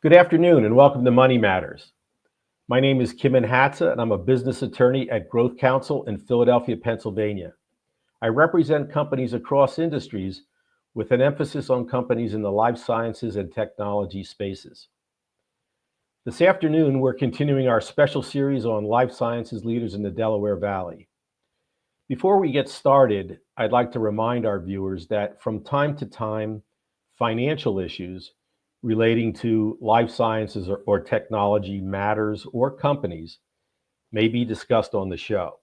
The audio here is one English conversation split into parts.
Good afternoon and welcome to Money Matters. My name is Kimon Hatza and I'm a business attorney at GrowthCounsel in Philadelphia, Pennsylvania. I represent companies across industries with an emphasis on companies in the life sciences and technology spaces. This afternoon, we're continuing our special series on life sciences leaders in the Delaware Valley. Before we get started, I'd like to remind our viewers that from time to time, financial issues relating to life sciences or technology matters or companies may be discussed on the show.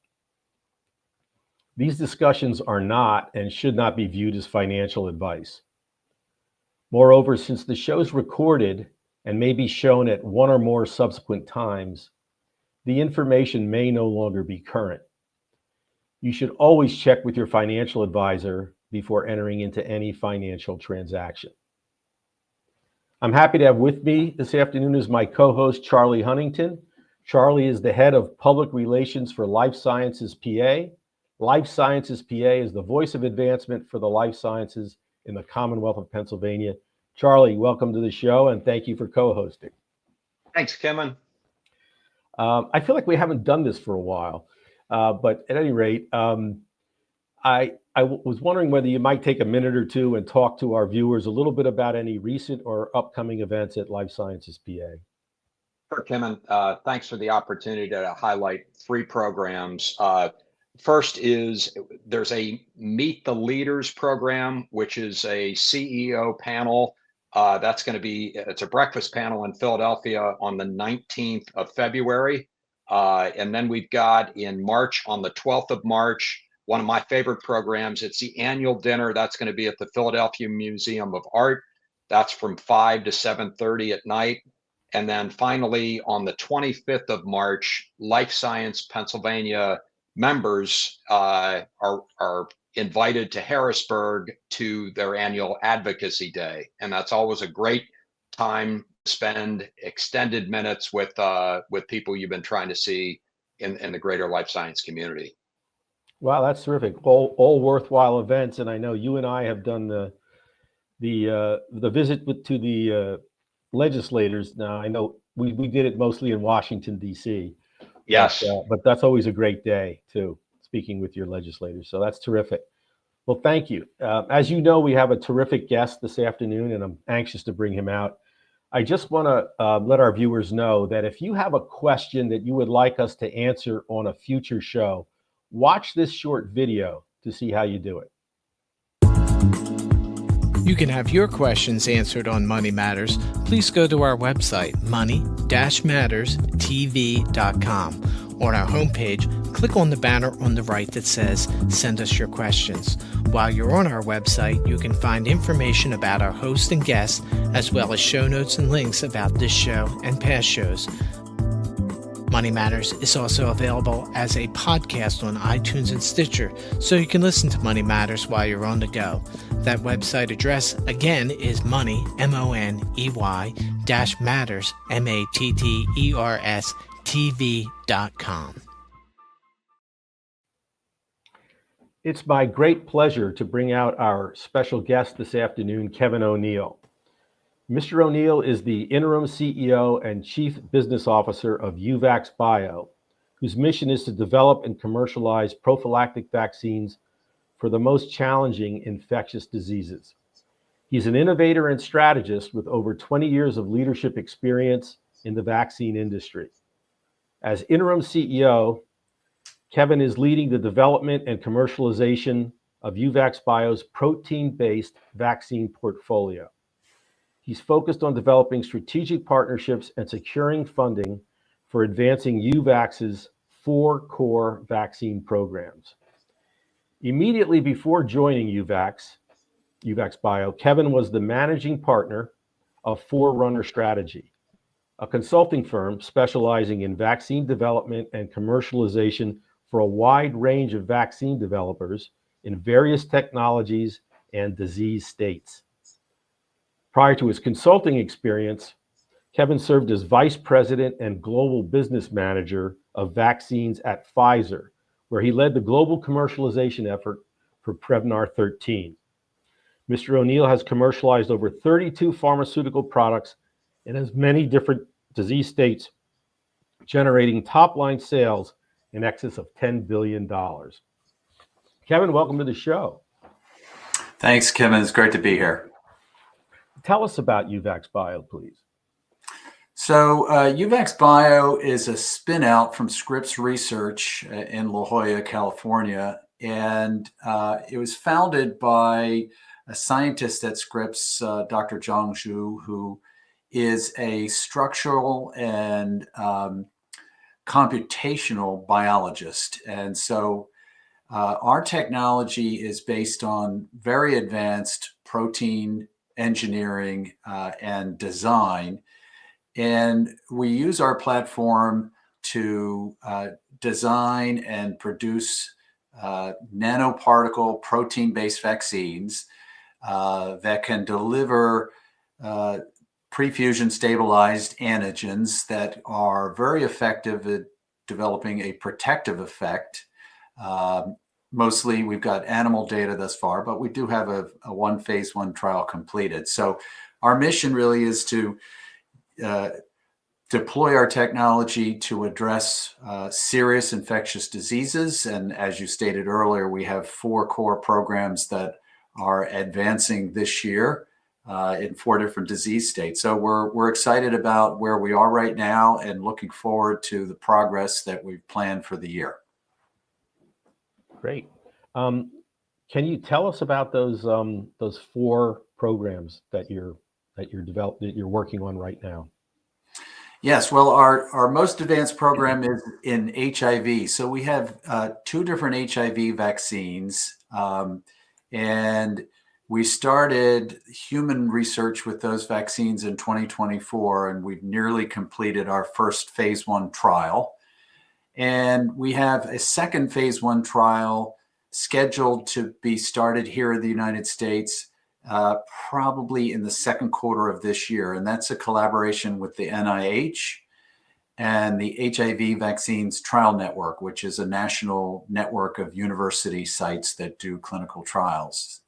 These discussions are not and should not be viewed as financial advice. Moreover, since the show's recorded and may be shown at one or more subsequent times, the information may no longer be current. You should always check with your financial advisor before entering into any financial transaction. I'm happy to have with me this afternoon is my co-host, Charlie Huntinton. Charlie is the head of public relations for Life Sciences PA. Life Sciences PA is the voice of advancement for the life sciences in the Commonwealth of Pennsylvania. Charlie, welcome to the show and thank you for co-hosting. Thanks, Kimon. I feel like we haven't done this for a while, but at any rate, I was wondering whether you might take a minute or two and talk to our viewers a little bit about any recent or upcoming events at Life Sciences PA. Sure, Kimon. Thanks for the opportunity to highlight 3 programs. First is there's a Meet the Leaders program, which is a CEO panel. That's going to be, it's a breakfast panel in Philadelphia on the 19th of February. And then we've got in March, on the 12th of March, one of my favorite programs. It's the annual dinner. That's going to be at the Philadelphia Museum of Art. That's from 5 to 7:30 at night. And then finally, on the 25th of March, Life Science Pennsylvania members are invited to Harrisburg to their annual advocacy day. And that's always a great time to spend extended minutes with people you've been trying to see in the greater life science community. Wow, that's terrific. All worthwhile events, and I know you and I have done the visit to the legislators. Now I know we did it mostly in Washington D.C. Yes, but that's always a great day too. Speaking with your legislators, so that's terrific. Well, thank you. As you know, we have a terrific guest this afternoon, and I'm anxious to bring him out. I just want to let our viewers know that if you have a question that you would like us to answer on a future show, watch this short video to see how you do it. You can have your questions answered on Money Matters. Please go to our website, money-matterstv.com. On our homepage, click on the banner on the right that says, Send us your questions. While you're on our website, you can find information about our host and guests, as well as show notes and links about this show and past shows. Money Matters is also available as a podcast on iTunes and Stitcher, so you can listen to Money Matters while you're on the go. That website address, again, is money, M-O-N-E-Y, -matters, M-A-T-T-E-R-S, TV.com. It's my great pleasure to bring out our special guest this afternoon, Kevin O Neill. Mr. O'Neill is the interim CEO and Chief Business Officer of UvaxBio, whose mission is to develop and commercialize prophylactic vaccines for the most challenging infectious diseases. He's an innovator and strategist with over 20 years of leadership experience in the vaccine industry. As interim CEO, Kevin is leading the development and commercialization of UvaxBio's protein-based vaccine portfolio. He's focused on developing strategic partnerships and securing funding for advancing UVax's 4 core vaccine programs. Immediately before joining UvaxBio, Kevin was the managing partner of Forerunner Strategy, a consulting firm specializing in vaccine development and commercialization for a wide range of vaccine developers in various technologies and disease states. Prior to his consulting experience, Kevin served as vice president and global business manager of vaccines at Pfizer, where he led the global commercialization effort for Prevnar 13. Mr. O'Neill has commercialized over 32 pharmaceutical products It has many different disease states, generating top-line sales in excess of $10 billion. Kevin, welcome to the show. Thanks, Kimon. It's great to be here. Tell us about UvaxBio, please. So UvaxBio is a spin-out from Scripps Research in La Jolla, California. And it was founded by a scientist at Scripps, Dr. Zhang Zhu, who is a structural and computational biologist. And so our technology is based on very advanced protein engineering and design. And we use our platform to design and produce nanoparticle protein-based vaccines that can deliver prefusion stabilized antigens that are very effective at developing a protective effect. Mostly we've got animal data thus far, but we do have a one phase 1 trial completed. So our mission really is to deploy our technology to address serious infectious diseases. And as you stated earlier, we have 4 core programs that are advancing this year in 4 different disease states. So we're excited about where we are right now and looking forward to the progress that we've planned for the year. Great. Can you tell us about those 4 programs that you're working on right now? Yes, well, our most advanced program is in HIV. So we have 2 different HIV vaccines, and we started human research with those vaccines in 2024, and we've nearly completed our first phase 1 trial. And we have a second phase 1 trial scheduled to be started here in the United States probably in the second quarter of this year. And that's a collaboration with the NIH and the HIV Vaccines Trial Network, which is a national network of university sites that do clinical trials.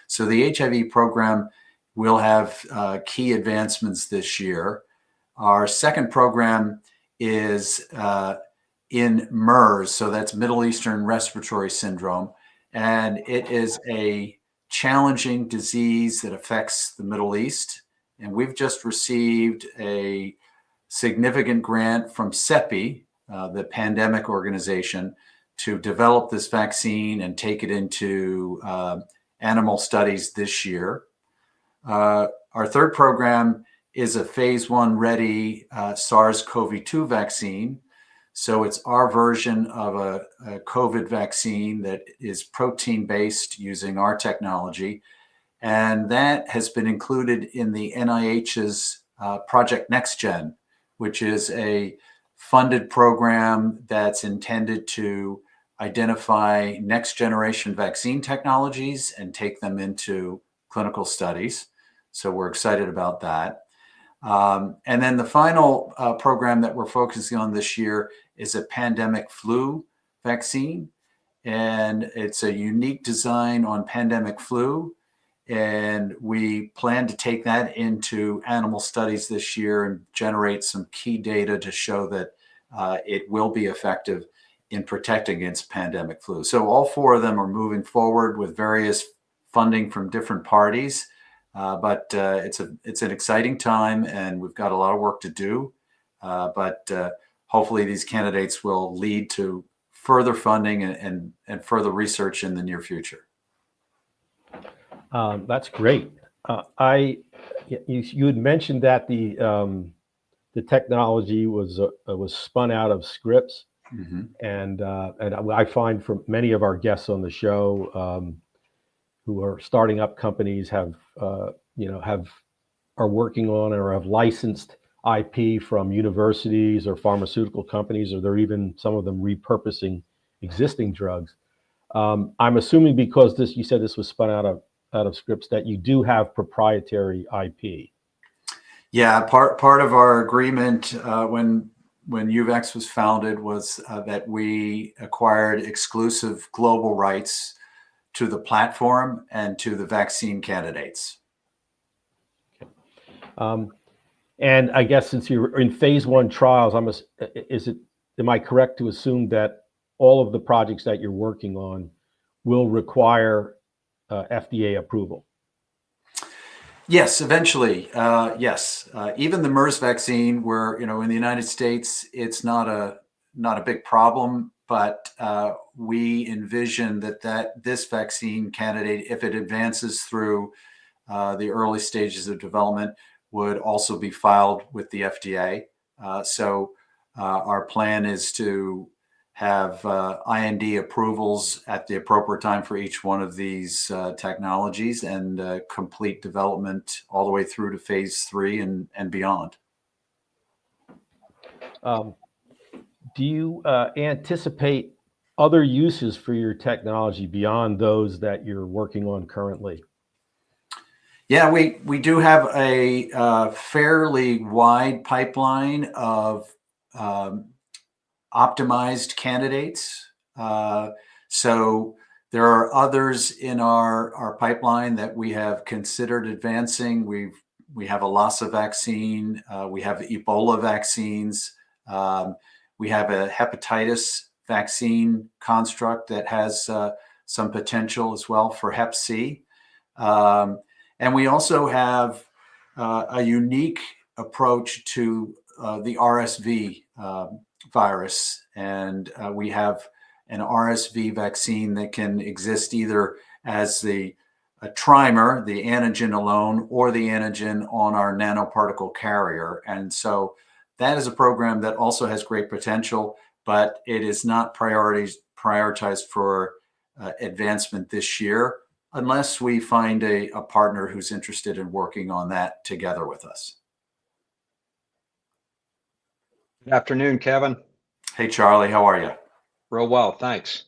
So the HIV program will have key advancements this year. Our second program is in MERS, so that's Middle Eastern Respiratory Syndrome, and it is a challenging disease that affects the Middle East. And we've just received a significant grant from CEPI, the pandemic organization, to develop this vaccine and take it into animal studies this year. Our third program is a phase 1 ready SARS-CoV-2 vaccine. So it's our version of a COVID vaccine that is protein-based using our technology. And that has been included in the NIH's Project NextGen, which is a funded program that's intended to identify next generation vaccine technologies and take them into clinical studies. So we're excited about that. And then the final program that we're focusing on this year is a pandemic flu vaccine. And it's a unique design on pandemic flu. And we plan to take that into animal studies this year and generate some key data to show that it will be effective in protecting against pandemic flu. So all 4 of them are moving forward with various funding from different parties. But it's an exciting time, and we've got a lot of work to do. But hopefully these candidates will lead to further funding and further research in the near future. That's great. You had mentioned that the technology was spun out of Scripps, Mm-hmm. and I find from many of our guests on the show who are starting up companies are working on or have licensed IP from universities or pharmaceutical companies, or they're even some of them repurposing existing drugs. I'm assuming because you said this was spun out of Scripps, that you do have proprietary IP. Yeah, part of our agreement when Uvax was founded was that we acquired exclusive global rights to the platform and to the vaccine candidates. And I guess since you're in phase 1 trials, am I correct to assume that all of the projects that you're working on will require FDA approval? Yes, eventually. Yes. Even the MERS vaccine, where, in the United States, it's not a big problem, but we envision that this vaccine candidate, if it advances through the early stages of development, would also be filed with the FDA. So our plan is to have IND approvals at the appropriate time for each one of these technologies, and complete development all the way through to phase 3 and beyond. Do you anticipate other uses for your technology beyond those that you're working on currently? Yeah, we do have a fairly wide pipeline of optimized candidates. So there are others in our pipeline that we have considered advancing. We have a Lassa vaccine. We have Ebola vaccines. We have a hepatitis vaccine construct that has some potential as well for Hep C. And we also have a unique approach to the RSV virus. And we have an RSV vaccine that can exist either as a trimer, the antigen alone, or the antigen on our nanoparticle carrier. And so that is a program that also has great potential, but it is not prioritized for advancement this year, unless we find a partner who's interested in working on that together with us. Good afternoon, Kevin. Hey, Charlie, how are you? Real well, thanks.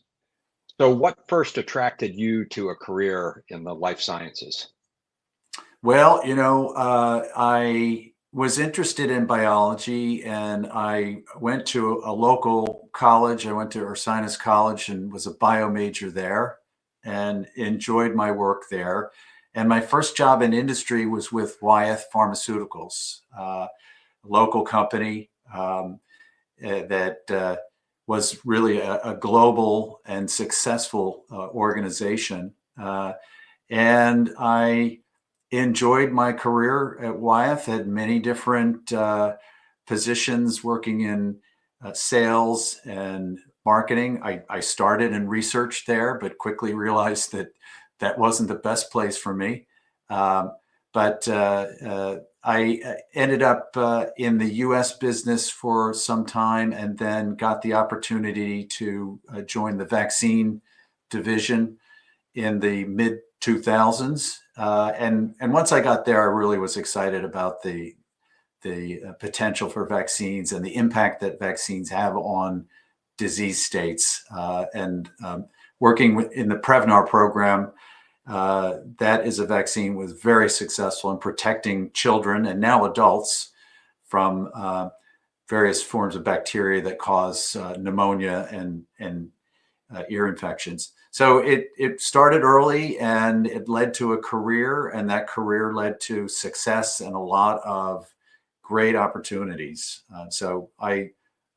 So what first attracted you to a career in the life sciences? Well, I was interested in biology, and I went to a local college. I went to Ursinus College and was a bio major there, and enjoyed my work there. And my first job in industry was with Wyeth Pharmaceuticals, a local company that was really a global and successful organization. And I enjoyed my career at Wyeth, had many different positions working in sales and marketing. I started in research there, but quickly realized that wasn't the best place for me. But I ended up in the US business for some time, and then got the opportunity to join the vaccine division in the mid 2000s. And once I got there, I really was excited about the potential for vaccines and the impact that vaccines have on disease states. And working in the Prevnar program, that is a vaccine was very successful in protecting children and now adults from various forms of bacteria that cause pneumonia and ear infections. So it started early, and it led to a career, and that career led to success and a lot of great opportunities. So I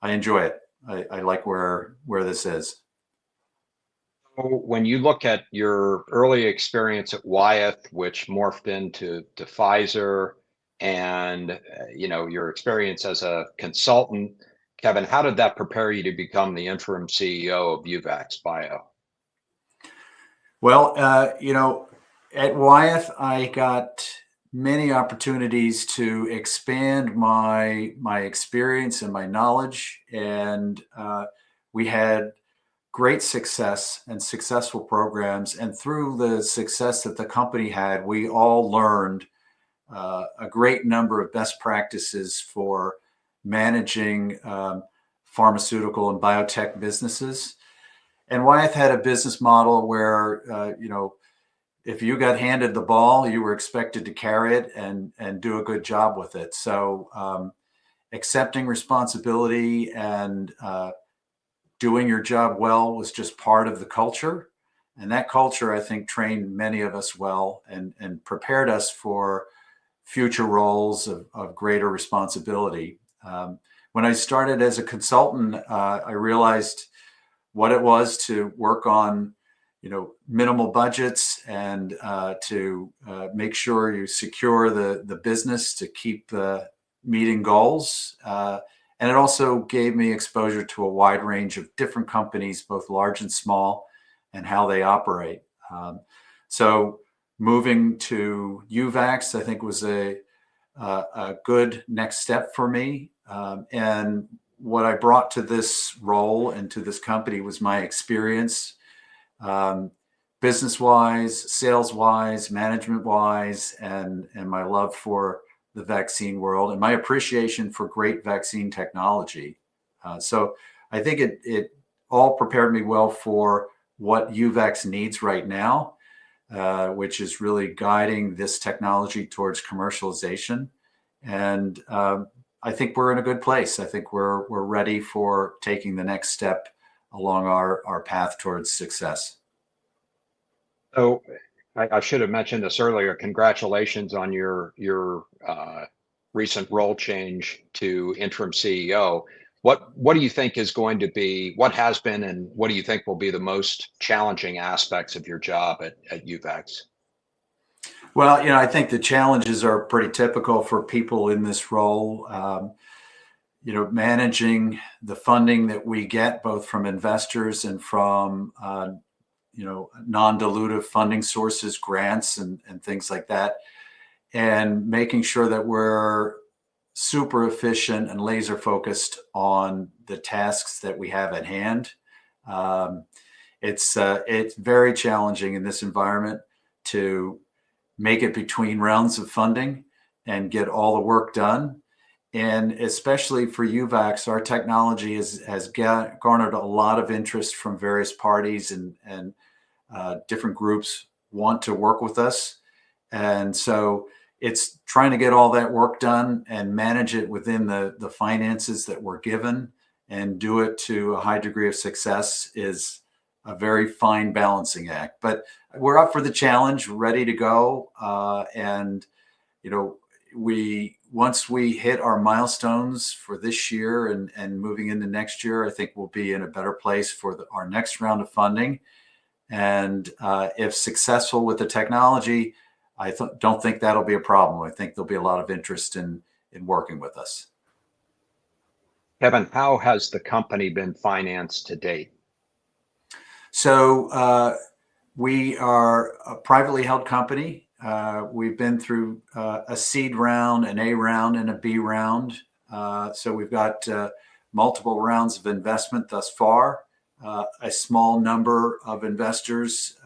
enjoy it. I like where this is. When you look at your early experience at Wyeth, which morphed into Pfizer, and your experience as a consultant, Kevin, how did that prepare you to become the interim CEO of UvaxBio? Well, at Wyeth, I got many opportunities to expand my experience and my knowledge, and we had great success and successful programs. And through the success that the company had, we all learned a great number of best practices for managing pharmaceutical and biotech businesses. And Wyeth had a business model where, if you got handed the ball, you were expected to carry it and do a good job with it. So accepting responsibility and doing your job well was just part of the culture. And that culture, I think, trained many of us well and prepared us for future roles of greater responsibility. When I started as a consultant, I realized what it was to work on, minimal budgets and to make sure you secure the business to keep meeting goals. And it also gave me exposure to a wide range of different companies, both large and small, and how they operate. So moving to UVax, I think, was a good next step for me. And what I brought to this role and to this company was my experience, business-wise, sales-wise, management-wise, and my love for the vaccine world and my appreciation for great vaccine technology. So I think it all prepared me well for what UVax needs right now, which is really guiding this technology towards commercialization. And I think we're in a good place. I think we're ready for taking the next step along our path towards success. So I should have mentioned this earlier. Congratulations on your recent role change to interim CEO. What do you think is going to be, what has been, and what do you think will be the most challenging aspects of your job at UVax? Well, I think the challenges are pretty typical for people in this role. Managing the funding that we get both from investors and from non-dilutive funding sources, grants and things like that, and making sure that we're super efficient and laser focused on the tasks that we have at hand. It's very challenging in this environment to make it between rounds of funding and get all the work done. And especially for UVax, our technology has garnered a lot of interest from various parties, and different groups want to work with us. And so it's trying to get all that work done and manage it within the finances that we're given and do it to a high degree of success is a very fine balancing act. But we're up for the challenge, ready to go. And once we hit our milestones for this year and moving into next year, I think we'll be in a better place for our next round of funding. And if successful with the technology, I don't think that'll be a problem. I think there'll be a lot of interest in working with us. Kevin, how has the company been financed to date? So we are a privately held company. We've been through a seed round, an A round, and a B round. So we've got multiple rounds of investment thus far. A small number of investors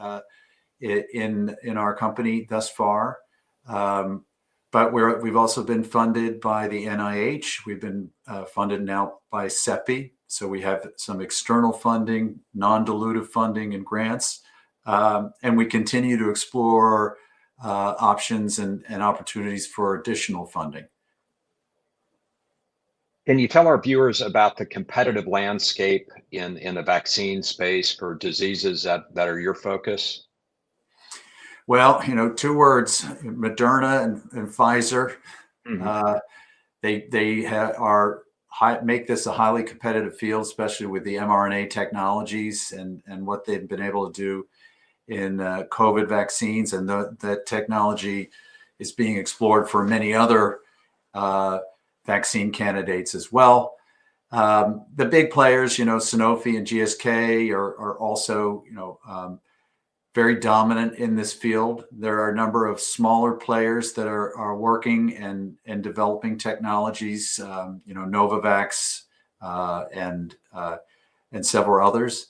in our company thus far. But we've also been funded by the NIH. We've been funded now by CEPI. So we have some external funding, non-dilutive funding and grants. And we continue to explore options and opportunities for additional funding. Can you tell our viewers about the competitive landscape in the vaccine space for diseases that are your focus? Well, two words: Moderna and Pfizer. Mm-hmm. They make this a highly competitive field, especially with the mRNA technologies and what they've been able to do in COVID vaccines, and that technology is being explored for many other vaccine candidates as well. The big players, Sanofi and GSK, are also, very dominant in this field. There are a number of smaller players that are working and developing technologies, Novavax and several others.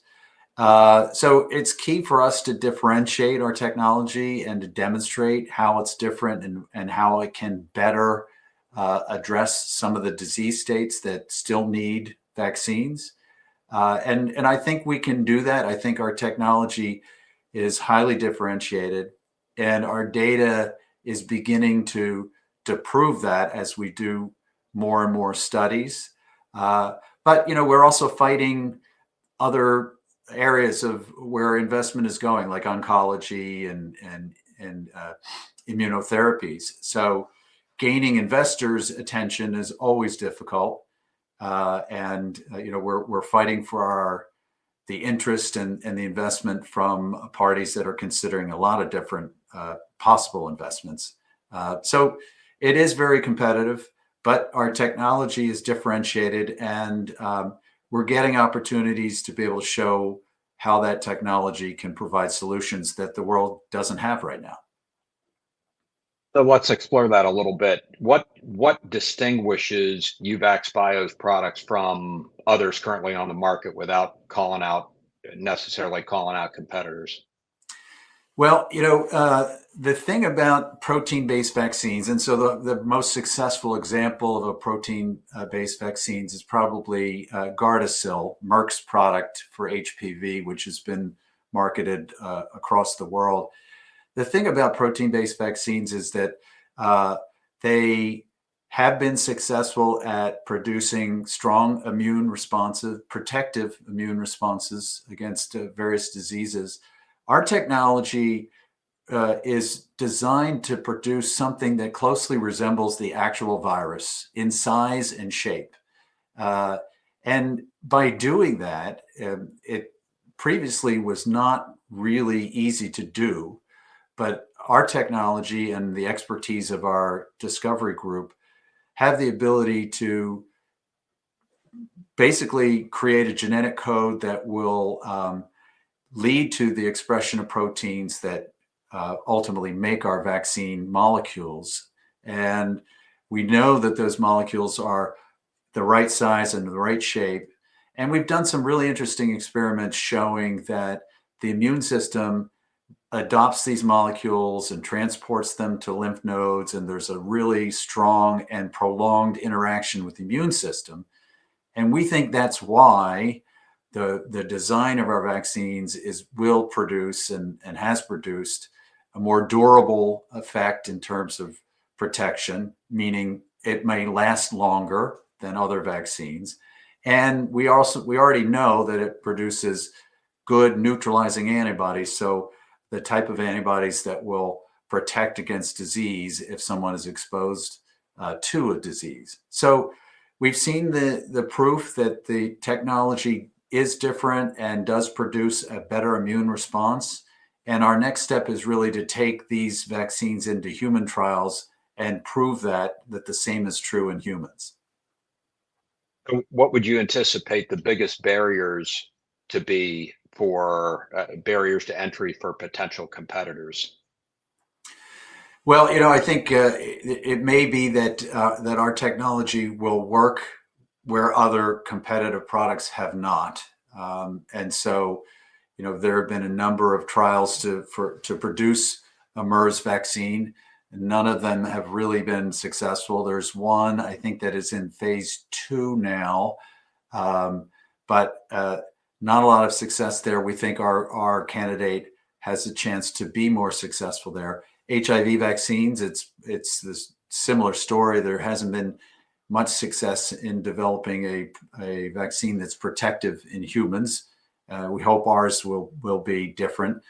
So it's key for us to differentiate our technology and to demonstrate how it's different and how it can better address some of the disease states that still need vaccines. And I think we can do that. I think our technology is highly differentiated, and our data is beginning to prove that as we do more and more studies. But we're also fighting other areas of where investment is going, like oncology and immunotherapies. So gaining investors' attention is always difficult. We're fighting for the interest and the investment from parties that are considering a lot of different possible investments. So it is very competitive, but our technology is differentiated, and we're getting opportunities to be able to show how that technology can provide solutions that the world doesn't have right now. So let's explore that a little bit. What distinguishes UvaxBio's products from others currently on the market without necessarily calling out competitors? Well, the thing about protein-based vaccines, and so the most successful example of a protein-based vaccines is probably Gardasil, Merck's product for HPV, which has been marketed across the world. The thing about protein-based vaccines is that they have been successful at producing strong protective immune responses against various diseases. Our technology is designed to produce something that closely resembles the actual virus in size and shape. And by doing that, it previously was not really easy to do, but our technology and the expertise of our discovery group have the ability to basically create a genetic code that will lead to the expression of proteins that ultimately make our vaccine molecules. And we know that those molecules are the right size and the right shape. And we've done some really interesting experiments showing that the immune system adopts these molecules and transports them to lymph nodes, and there's a really strong and prolonged interaction with the immune system. And we think that's why the design of our vaccines will produce and has produced a more durable effect in terms of protection, meaning it may last longer than other vaccines. And we already know that it produces good neutralizing antibodies. So the type of antibodies that will protect against disease if someone is exposed to a disease. So we've seen the proof that the technology is different and does produce a better immune response. And our next step is really to take these vaccines into human trials and prove that the same is true in humans. What would you anticipate the biggest barriers to be for barriers to entry for potential competitors? Well, I think it may be that our technology will work where other competitive products have not. And so, there have been a number of trials to produce a MERS vaccine. None of them have really been successful. There's one, I think, that is in phase 2 now, but not a lot of success there. We think our candidate has a chance to be more successful there. HIV vaccines, it's this similar story. There hasn't been much success in developing a vaccine that's protective in humans. We hope ours will be different.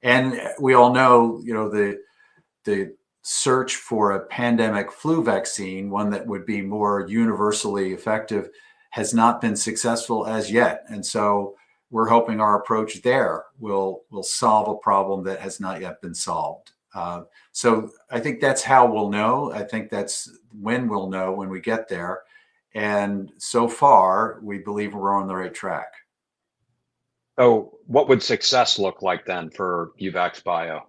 And we all know, the search for a pandemic flu vaccine, one that would be more universally effective, has not been successful as yet. And so we're hoping our approach there will solve a problem that has not yet been solved. So I think that's how we'll know. I think that's when we'll know, when we get there. And so far, we believe we're on the right track. So what would success look like then for UvaxBio?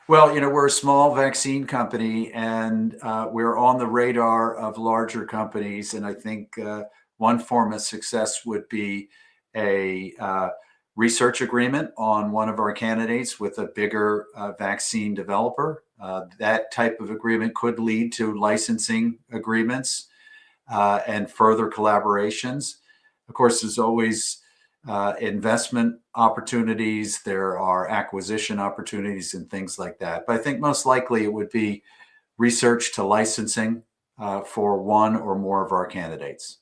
Well, we're a small vaccine company, and we're on the radar of larger companies. And I think one form of success would be a research agreement on one of our candidates with a bigger vaccine developer. That type of agreement could lead to licensing agreements and further collaborations. Of course, there's always investment opportunities. There are acquisition opportunities and things like that. But I think most likely it would be research to licensing for one or more of our candidates.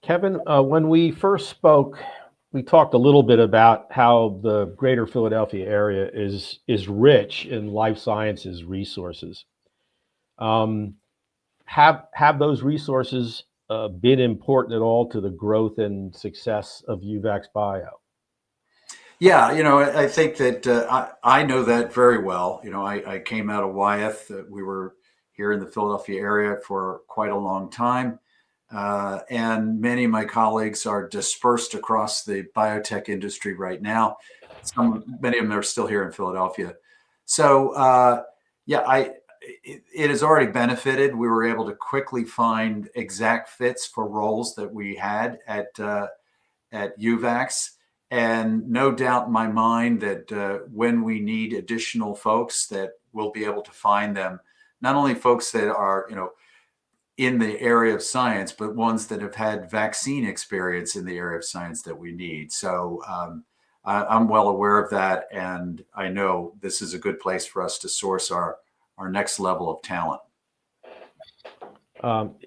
Kevin, when we first spoke, we talked a little bit about how the greater Philadelphia area is rich in life sciences resources. Have those resources been important at all to the growth and success of UvaxBio? Yeah, I think that I know that very well. I came out of Wyeth. We were here in the Philadelphia area for quite a long time. And many of my colleagues are dispersed across the biotech industry right now. Many of them are still here in Philadelphia. So, it has already benefited. We were able to quickly find exact fits for roles that we had at Uvax. And no doubt in my mind that when we need additional folks, that we'll be able to find them, not only folks that are, in the area of science, but ones that have had vaccine experience in the area of science that we need. So I'm well aware of that. And I know this is a good place for us to source our next level of talent.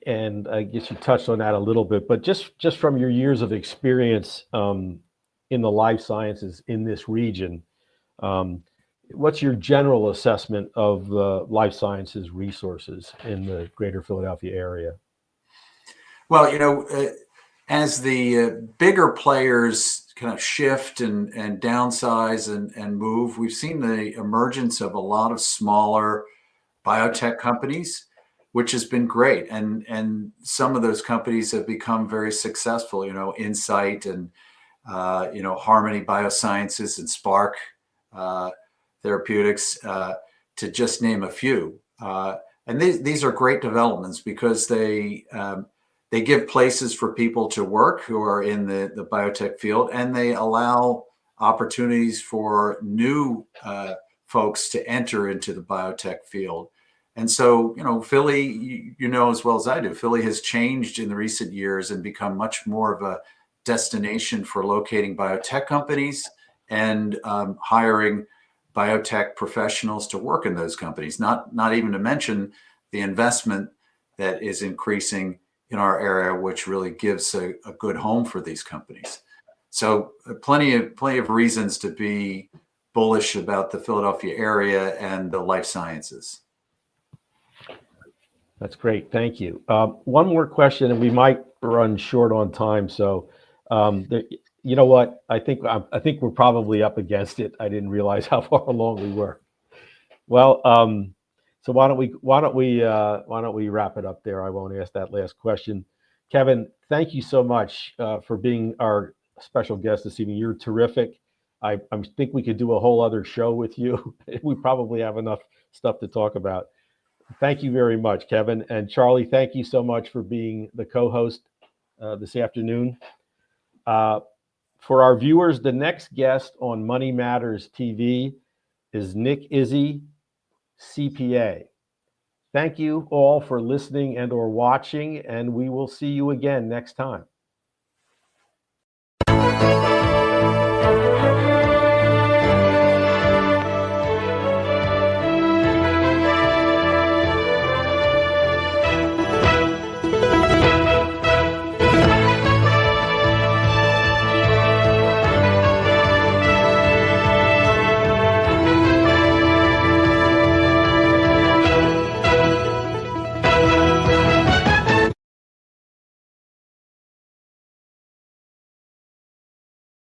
And I guess you touched on that a little bit, but just from your years of experience in the life sciences in this region, what's your general assessment of the life sciences resources in the greater Philadelphia area? Well, as the bigger players kind of shift and downsize and move, we've seen the emergence of a lot of smaller biotech companies, which has been great. And some of those companies have become very successful, Insight and Harmony Biosciences and Spark Therapeutics, to just name a few. And these are great developments because they give places for people to work who are in the biotech field, and they allow opportunities for new folks to enter into the biotech field. And so, Philly, as well as I do, Philly has changed in the recent years and become much more of a destination for locating biotech companies and hiring biotech professionals to work in those companies. Not even to mention the investment that is increasing in our area, which really gives a good home for these companies. So plenty of reasons to be bullish about the Philadelphia area and the life sciences. That's great. Thank you. One more question, and we might run short on time. So, you know what? I think we're probably up against it. I didn't realize how far along we were. Well, so why don't we wrap it up there? I won't ask that last question. Kevin, thank you so much for being our special guest this evening. You're terrific. I think we could do a whole other show with you. We probably have enough stuff to talk about. Thank you very much, Kevin. And Charlie, thank you so much for being the co-host this afternoon. For our viewers, the next guest on Money Matters TV is Nick Izzy, CPA. Thank you all for listening and or watching, and we will see you again next time.